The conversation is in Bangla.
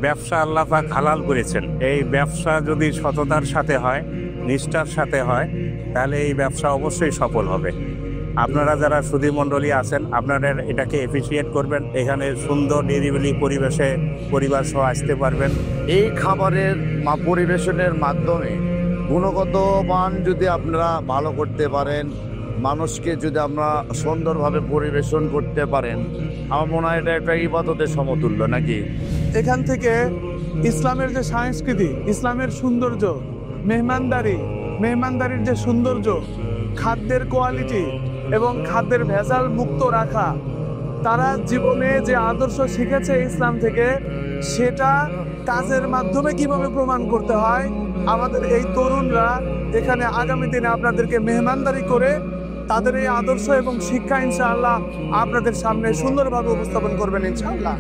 ব্যবসা আল্লাহ পাক হালাল করেছেন। এই ব্যবসা যদি সততার সাথে হয়, নিষ্ঠার সাথে হয়, তাহলে এই ব্যবসা অবশ্যই সফল হবে। আপনারা যারা সুধী মণ্ডলী আছেন, আপনারা এটাকে এফিশিয়েট করবেন। এখানে সুন্দর নিরিবিলি পরিবেশে পরিবার সহ আসতে পারবেন। এই খাবারের পরিবেশনের মাধ্যমে গুণগত মান যদি আপনারা ভালো করতে পারেন, মানুষকে যদি আমরা সুন্দরভাবে পরিবেশন করতে পারেন, আমার মনে হয় এটা একটা ইবাদতের সমতুল্য নাকি। এখান থেকে ইসলামের যে সংস্কৃতি, ইসলামের সৌন্দর্য, মেহমানদারির যে সৌন্দর্য, খাদ্যের কোয়ালিটি এবং খাদ্যের ভেজাল মুক্ত রাখা, তারা জীবনে যে আদর্শ শিখেছে ইসলাম থেকে, সেটা কাজের মাধ্যমে কিভাবে প্রমাণ করতে হয়, আমাদের এই তরুণরা এখানে আগামী দিনে আপনাদেরকে মেহমানদারি করে তাদের এই আদর্শ এবং শিক্ষা ইনশাআল্লাহ আপনাদের সামনে সুন্দরভাবে উপস্থাপন করবেন ইনশাআল্লাহ।